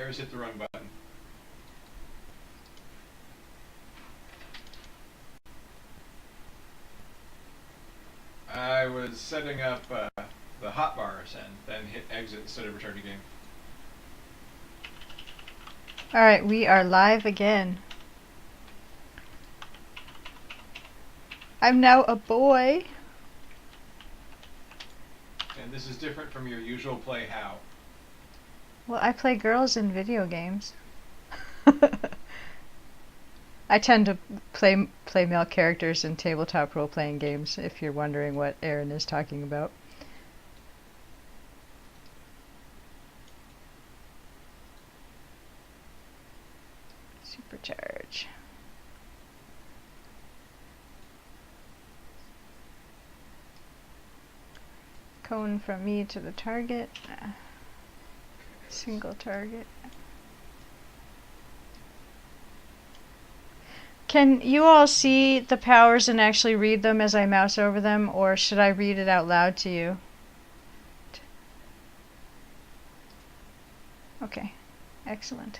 Harris hit the wrong button. I was setting up the hotbars and then hit exit instead of return to game. Alright, we are live again. I'm now a boy. And this is different from your usual play how. Well, I play girls in video games. I tend to play male characters in tabletop role-playing games, if you're wondering what Aaron is talking about. Supercharge. Cone from me to the target. Single target. Can you all see the powers and actually read them as I mouse over them, or should I read it out loud to you? Okay, excellent.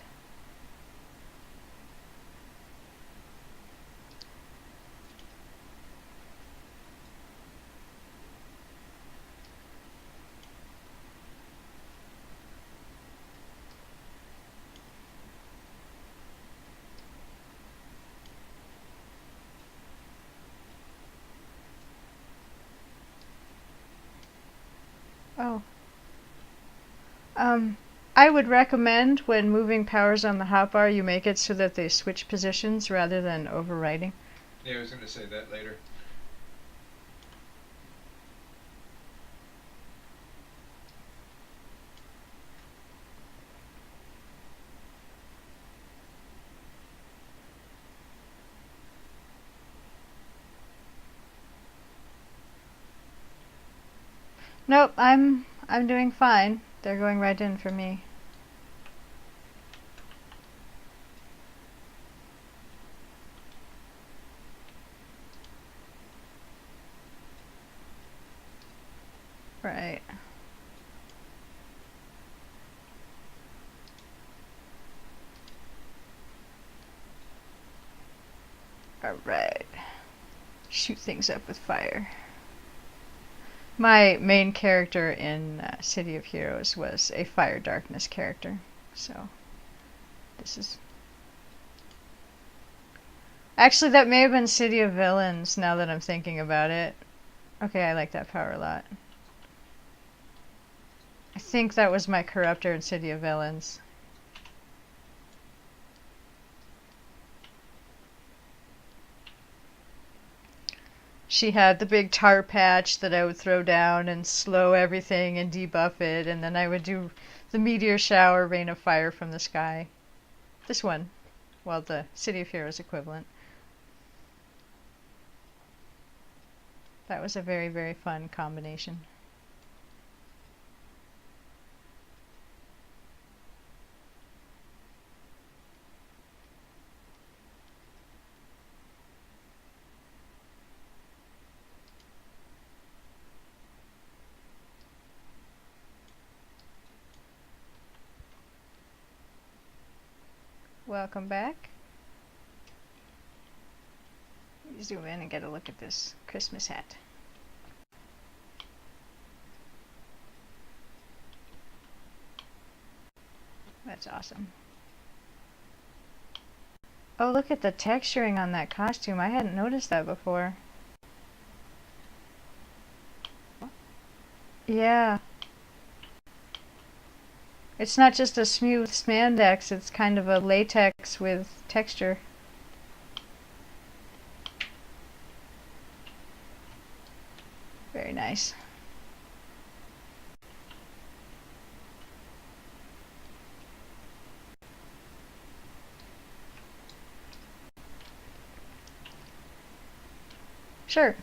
Oh. I would recommend when moving powers on the hotbar, you make it so that they switch positions rather than overwriting. Yeah, I was going to say that later. Nope, I'm doing fine. They're going right in for me. Right. Alright. Shoot things up with fire. My main character in City of Heroes was a Fire Darkness character, so this is... Actually, that may have been City of Villains, now that I'm thinking about it. Okay, I like that power a lot. I think that was my Corruptor in City of Villains. She had the big tar patch that I would throw down and slow everything and debuff it, and then I would do the meteor shower, rain of fire from the sky. This one. Well, the City of Heroes equivalent. That was a very, very fun combination. Welcome back. Zoom in and get a look at this Christmas hat. That's awesome. Oh, look at the texturing on that costume. I hadn't noticed that before. Yeah. It's not just a smooth spandex, it's kind of a latex with texture. Very nice. Sure.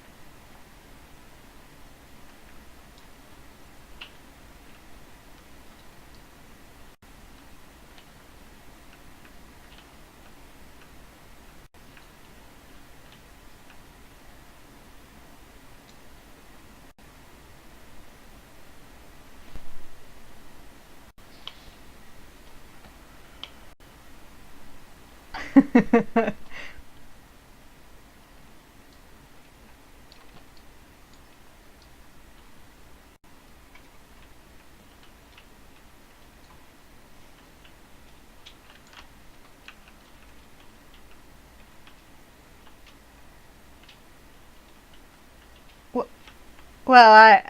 Well,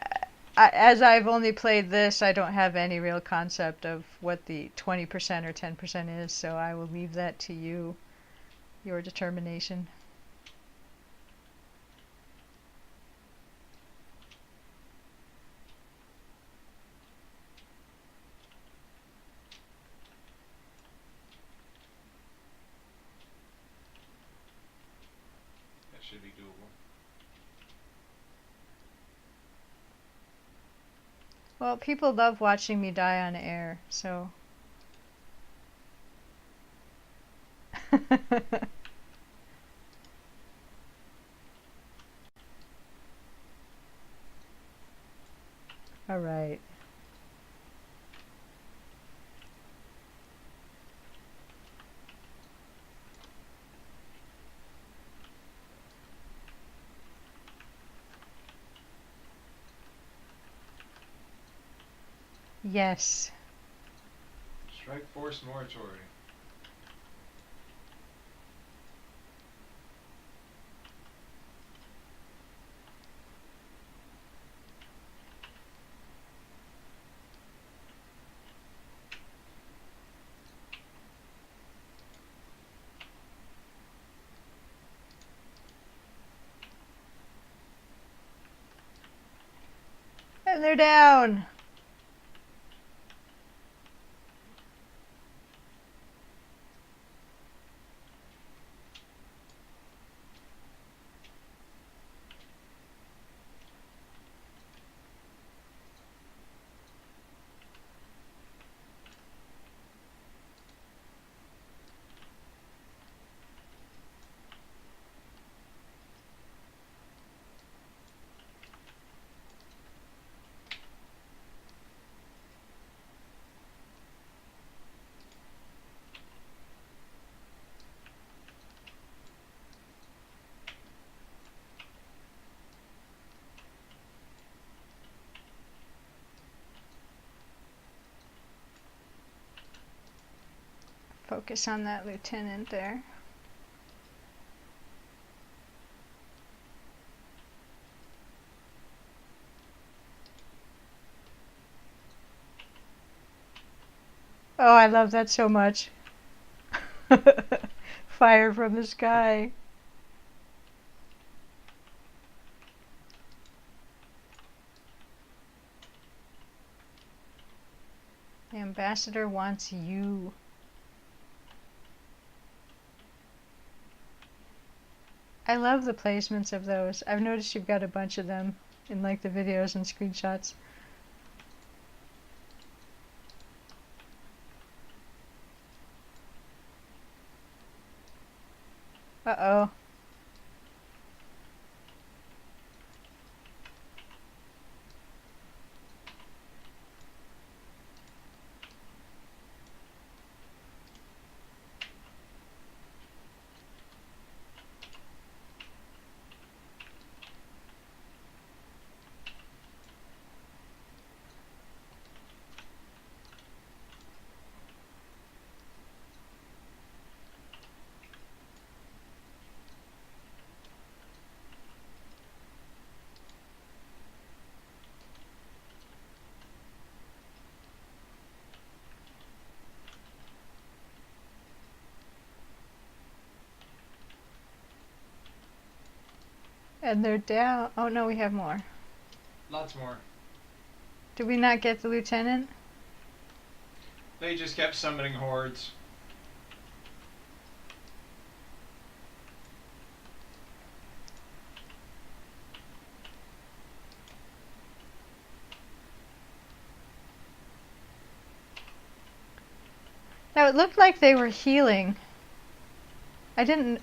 as I've only played this, I don't have any real concept of what the 20% or 10% is, so I will leave that to you, your determination. That should be doable. Well, people love watching me die on air, so. All right. Yes. Strike force moratorium. And they're down. Focus on that lieutenant there. Oh, I love that so much. Fire from the sky. The ambassador wants you. I love the placements of those. I've noticed you've got a bunch of them in like the videos and screenshots. Uh-oh. And they're down. Oh no, we have more. Lots more. Did we not get the lieutenant? They just kept summoning hordes. Now it looked like they were healing. I didn't.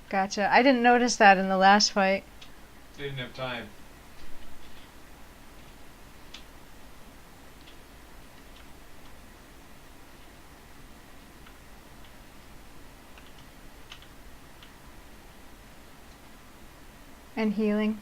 Gotcha. I didn't notice that in the last fight. Didn't have time. And healing.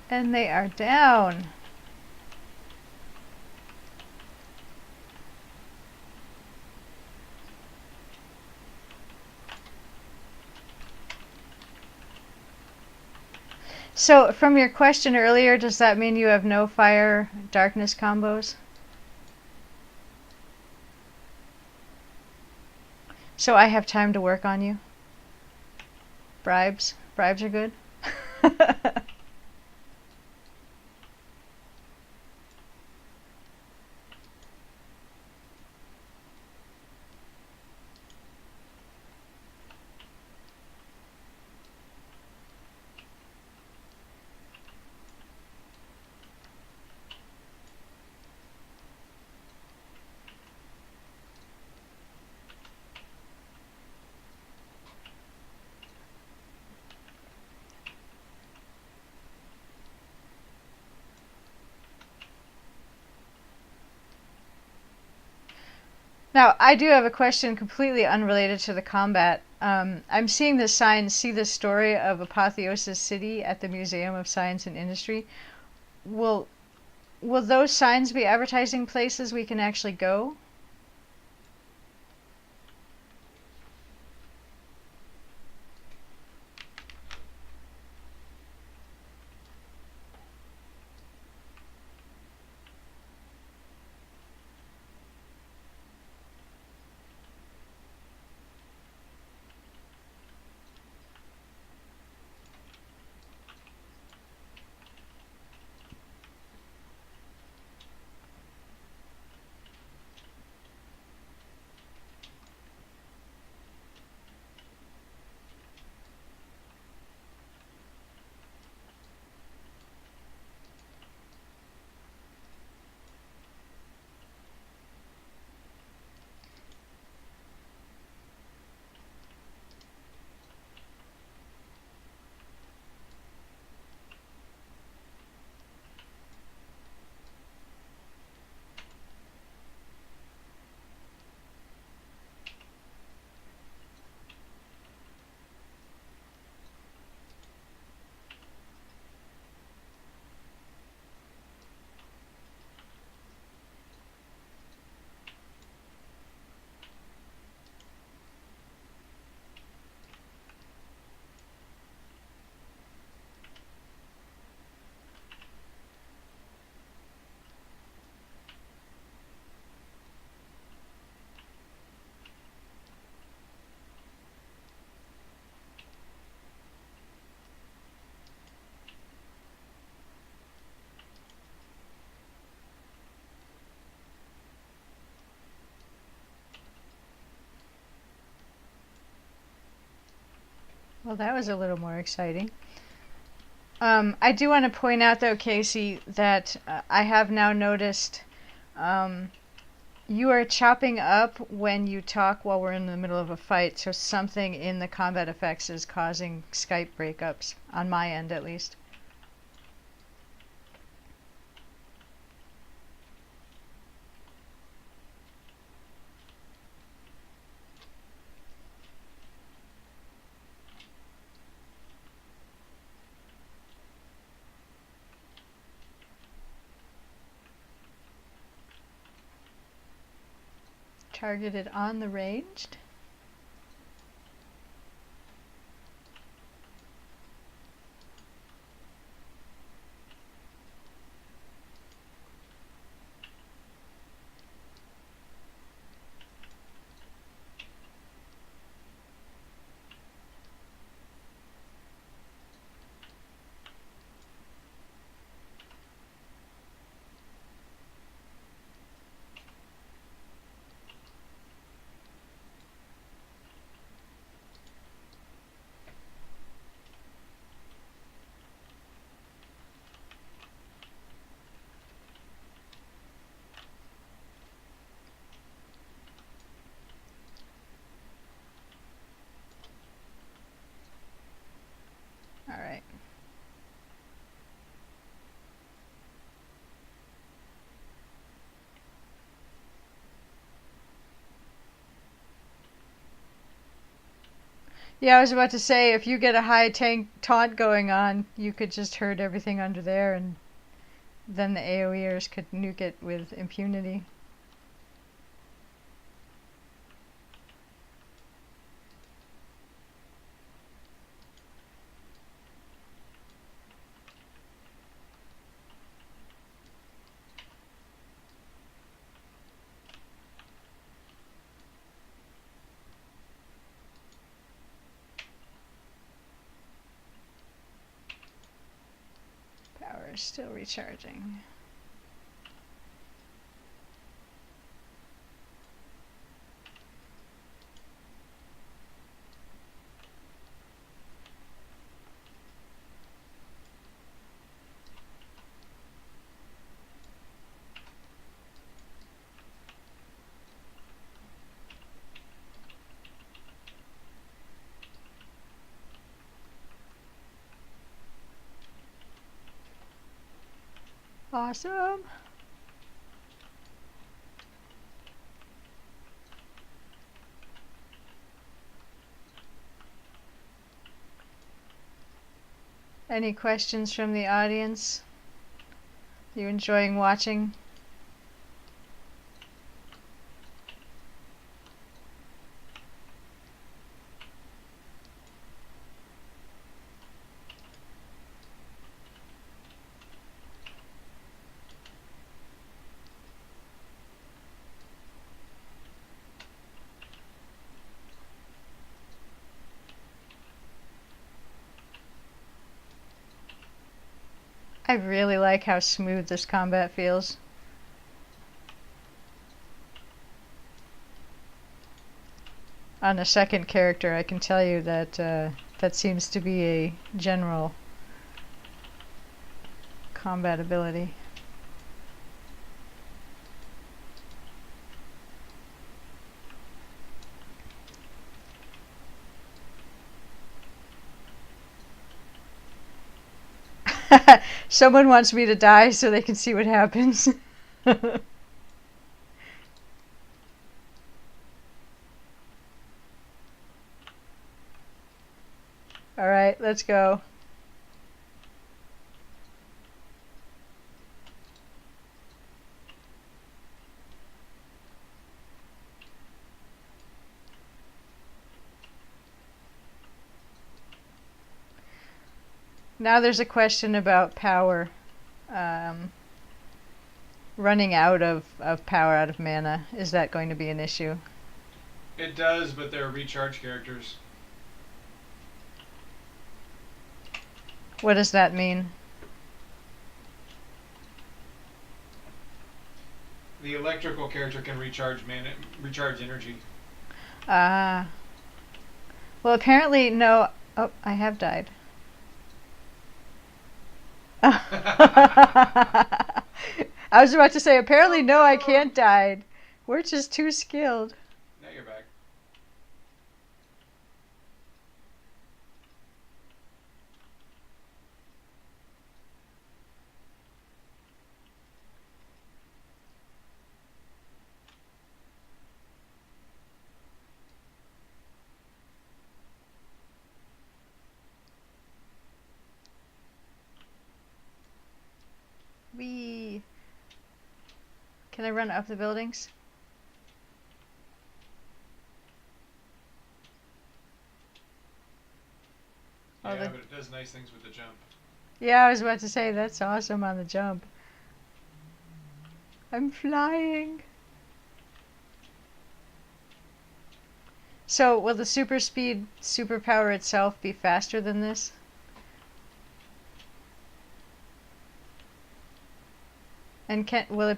And they are down. So, from your question earlier, does that mean you have no fire darkness combos? So I have time to work on you? Bribes? Bribes are good? Now, I do have a question completely unrelated to the combat. I'm seeing this sign, see the story of Apotheosis City at the Museum of Science and Industry. Will will those signs be advertising places we can actually go? Well, that was a little more exciting. I do want to point out, though, Casey, that I have now noticed um, you are chopping up when you talk while we're in the middle of a fight, so something in the combat effects is causing Skype breakups, on my end at least. Targeted on the ranged. Yeah, I was about to say, if you get a high tank taunt going on, you could just hurt everything under there, and then the AoEers could nuke it with impunity. Power is still recharging. Awesome. Any questions from the audience? You enjoying watching? I really like how smooth this combat feels. On a second character, I can tell you that that seems to be a general combat ability. Someone wants me to die so they can see what happens. Alright, let's go. Now there's a question about power. Running out of power, out of mana. Is that going to be an issue? It does, but they're recharge characters. What does that mean? The electrical character can recharge energy. Ah. Well, apparently, no. Oh, I have died. I was about to say, apparently, no, I can't die. We're just too skilled. Now you're back. Wee. Can I run up the buildings? Yeah, but it does nice things with the jump. Yeah, I was about to say, that's awesome on the jump. I'm flying. So, will the super speed superpower itself be faster than this? And will it?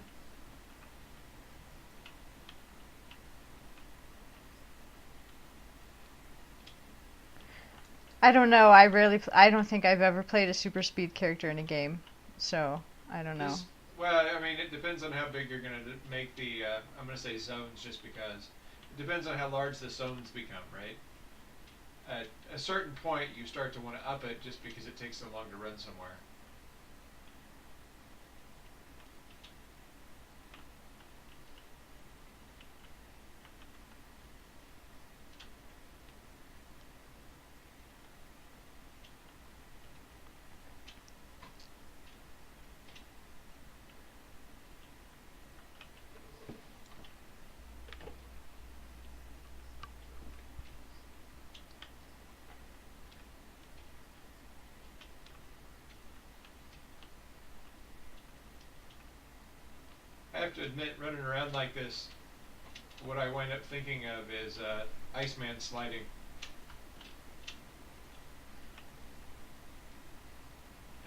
I don't know. I don't think I've ever played a super speed character in a game, so I don't know. Well, I mean, it depends on how big you're going to make the. I'm going to say zones, just because it depends on how large the zones become, right? At a certain point, you start to want to up it just because it takes so long to run somewhere. have to admit, running around like this, what I wind up thinking of is Iceman sliding.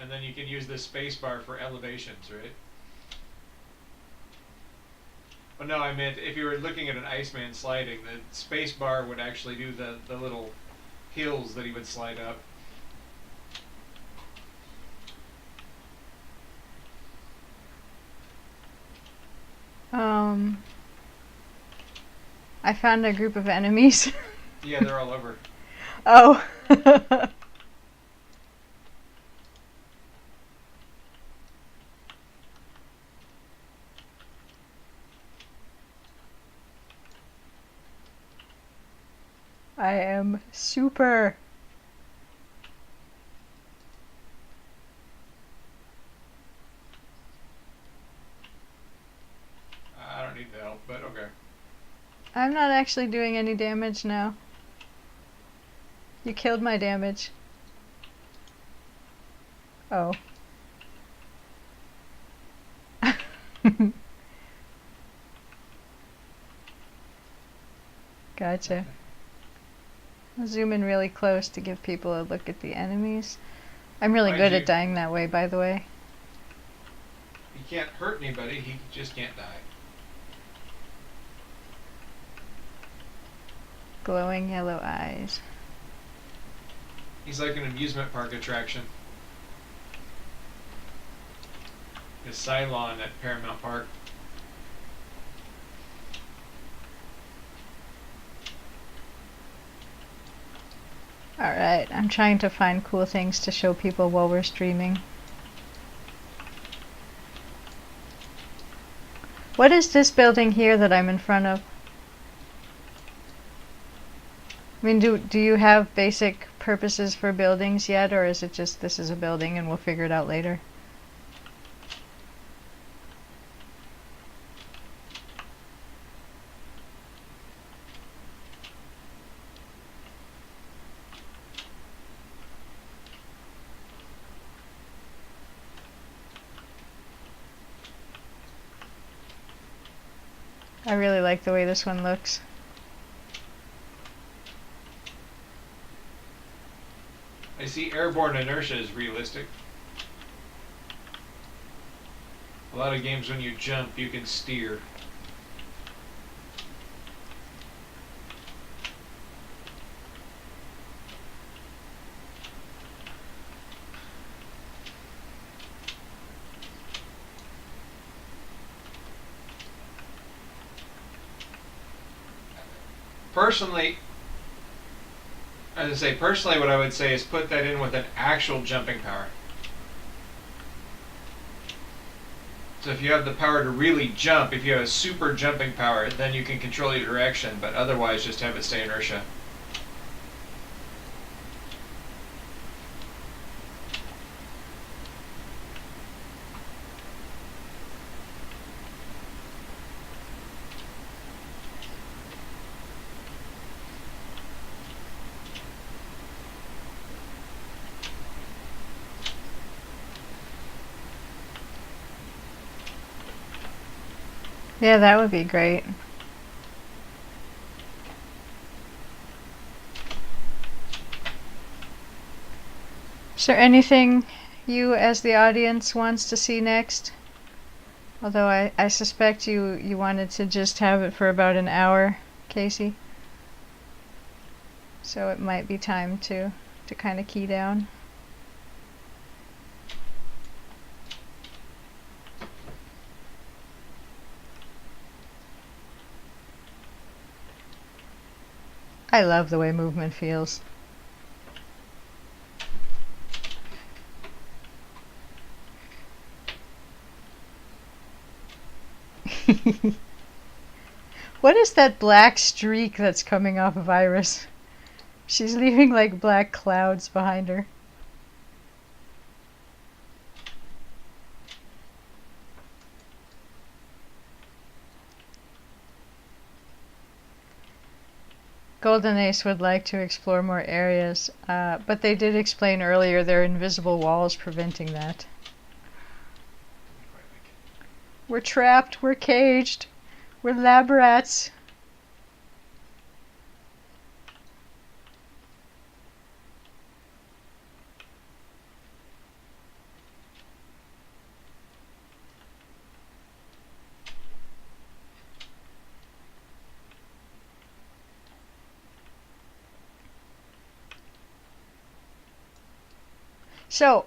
And then you can use the space bar for elevations, right? Well, no, I meant if you were looking at an Iceman sliding, the space bar would actually do the little hills that he would slide up. I found a group of enemies. Yeah, they're all over. Oh. I am super. I don't need the help, but okay. I'm not actually doing any damage now. You killed my damage. Oh. Gotcha. I'll zoom in really close to give people a look at the enemies. I'm really good at dying that way, by the way. He can't hurt anybody, he just can't die. Glowing yellow eyes. He's like an amusement park attraction. His Cylon at Paramount Park. Alright, I'm trying to find cool things to show people while we're streaming. What is this building here that I'm in front of? I mean, do you have basic purposes for buildings yet, or is it just this is a building and we'll figure it out later? I really like the way this one looks. I see airborne inertia is realistic. A lot of games when you jump, you can steer. Personally, as I say, personally what I would say is put that in with an actual jumping power. So if you have the power to really jump, if you have a super jumping power, then you can control your direction, but otherwise just have it stay inertia. Yeah, that would be great. Is there anything you as the audience wants to see next? Although I suspect you wanted to just have it for about an hour, Casey. So it might be time to kind of key down. I love the way movement feels. What is that black streak that's coming off of Iris? She's leaving like black clouds behind her. Golden Ace would like to explore more areas, but they did explain earlier there are invisible walls preventing that. We're trapped. We're caged. We're lab rats. So,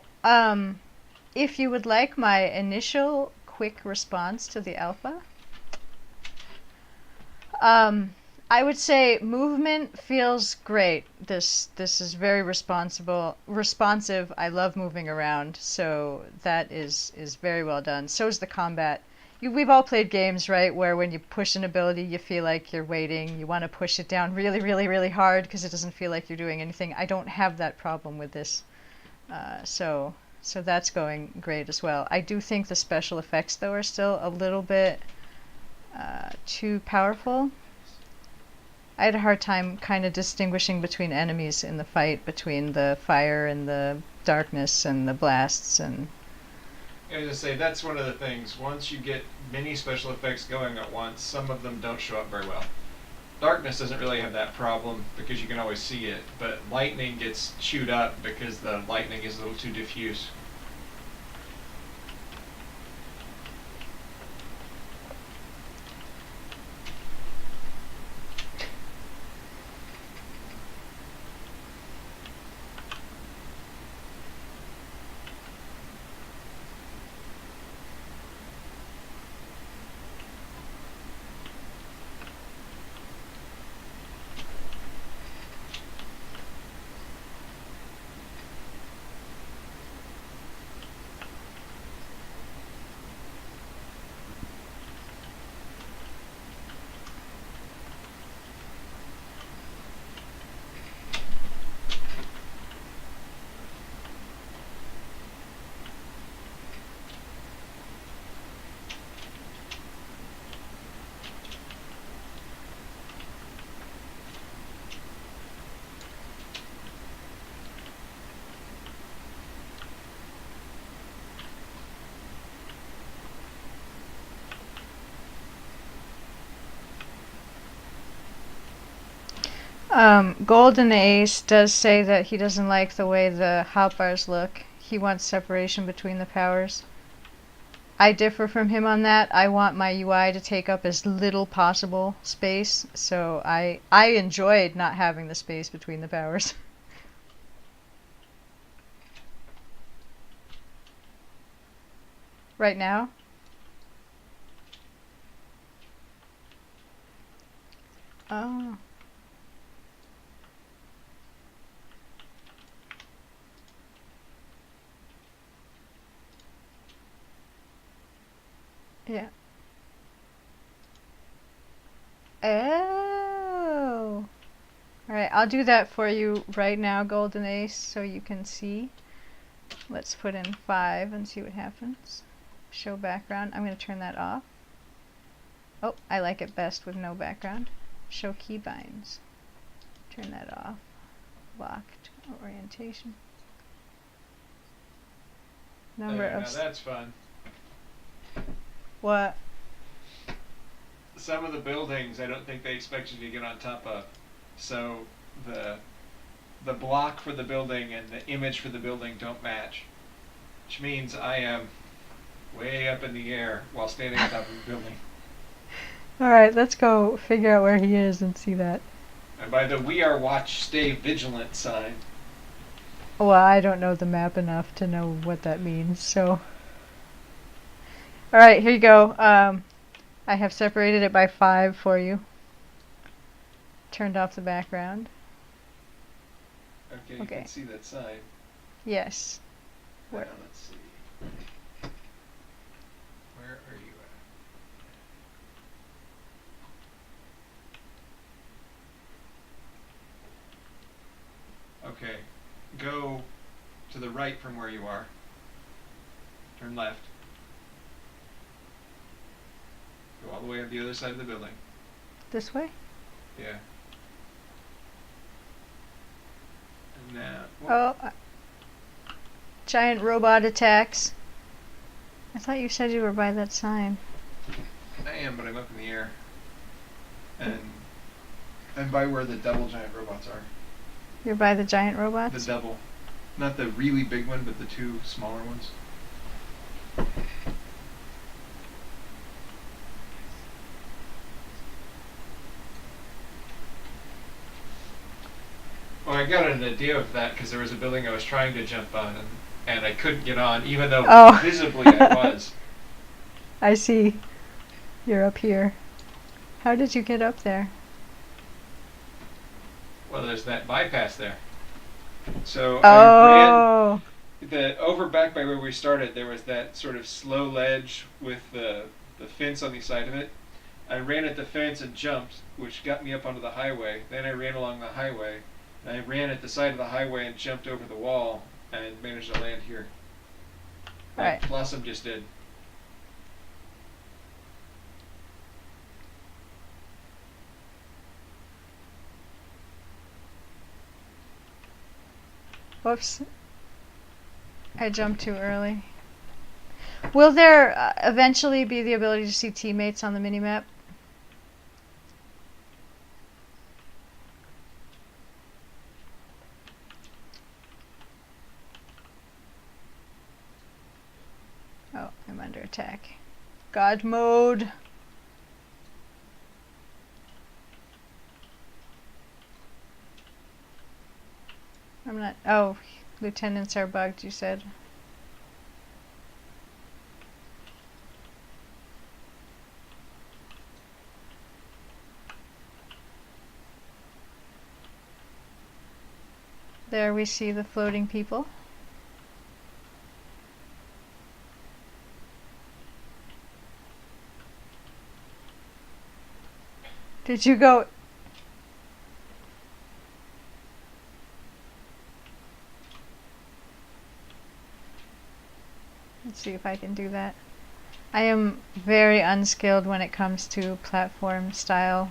if you would like my initial quick response to the alpha, I would say movement feels great. This is very responsive. I love moving around, so that is very well done. So is the combat. We've all played games, right, where when you push an ability, you feel like you're waiting. You want to push it down really, really, really hard because it doesn't feel like you're doing anything. I don't have that problem with this. So that's going great as well. I do think the special effects, though, are still a little bit too powerful. I had a hard time kind of distinguishing between enemies in the fight, between the fire and the darkness and the blasts. And I was gonna say that's one of the things. Once you get many special effects going at once, some of them don't show up very well. Darkness doesn't really have that problem because you can always see it, but lightning gets chewed up because the lightning is a little too diffuse. Golden Ace does say that he doesn't like the way the hotbars look. He wants separation between the powers. I differ from him on that. I want my UI to take up as little possible space, so I enjoyed not having the space between the powers. Right now? Oh. Yeah. Oh. Alright, I'll do that for you right now, Golden Ace, so you can see. Let's put in 5 and see what happens. Show background. I'm going to turn that off. Oh, I like it best with no background. Show keybinds. Turn that off. Locked orientation. Number Now of... that's fun. What? Some of the buildings I don't think they expect you to get on top of. So the block for the building and the image for the building don't match. Which means I am way up in the air while standing on top of the building. Alright, let's go figure out where he is and see that. And by the "We Are Watch Stay Vigilant" sign. Well, I don't know the map enough to know what that means, so... Alright, here you go. I have separated it by 5 for you. Turned off the background. Okay, you Okay. can see that sign. Yes. Now, Where? let's see. Where are you at? Okay. Go to the right from where you are. Turn left. Go all the way on the other side of the building. This way? Yeah. And now... Oh. Giant robot attacks. I thought you said you were by that sign. I am, but I'm up in the air. And I'm by where the double giant robots are. You're by the giant The robots? double. Not the really big one, but the two smaller ones. Well, I got an idea of that because there was a building I was trying to jump on, and I couldn't get on, even though visibly I was. I see. You're up here. How did you get up there? Well, there's that bypass there. So I ran over back by where we started. There was that sort of slow ledge with the fence on the side of it. I ran at the fence and jumped, which got me up onto the highway. Then I ran along the highway. And I ran at the side of the highway and jumped over the wall and managed to land here. Like Blossom just did. Whoops. I jumped too early. Will there eventually be the ability to see teammates on the minimap? Oh, I'm under attack. God mode. I'm not. Oh, lieutenants are bugged, you said. There we see the floating people. Did you go? Let's see if I can do that. I am very unskilled when it comes to platform style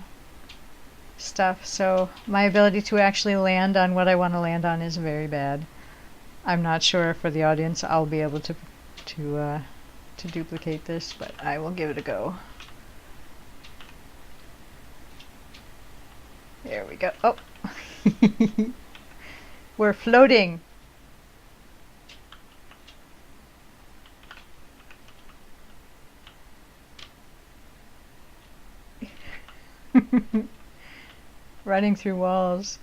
stuff, so my ability to actually land on what I want to land on is very bad. I'm not sure for the audience I'll be able to duplicate this, but I will give it a go. There we go. Oh, we're floating. Running through walls.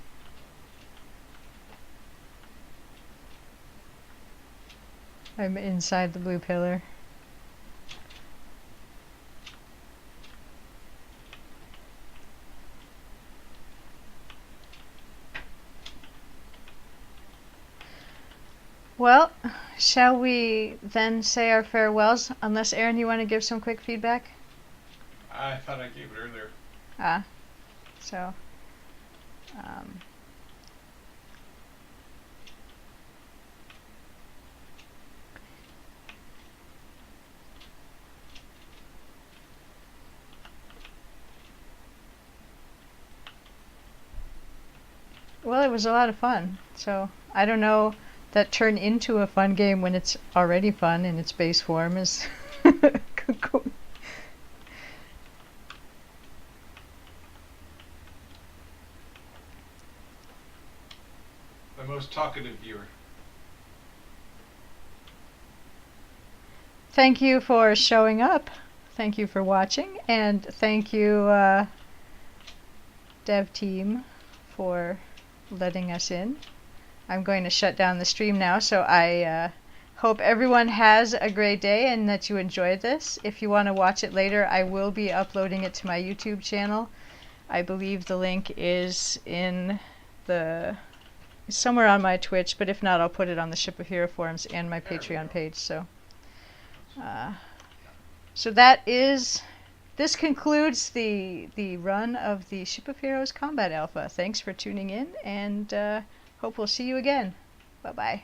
I'm inside the blue pillar. Well, shall we then say our farewells? Unless, Aaron, you want to give some quick feedback? I thought I gave it earlier. So, well, it was a lot of fun. So, I don't know, that turn into a fun game when it's already fun in its base form is The most talkative viewer. Thank you for showing up. Thank you for watching, and thank you, dev team, for letting us in. I'm going to shut down the stream now, so I hope everyone has a great day and that you enjoyed this. If you want to watch it later, I will be uploading it to my YouTube channel. I believe the link is in the somewhere on my Twitch, but if not, I'll put it on the Ship of Hero forums and my Patreon page. So, this concludes the run of the Ship of Heroes Combat Alpha. Thanks for tuning in, and hope we'll see you again. Bye bye.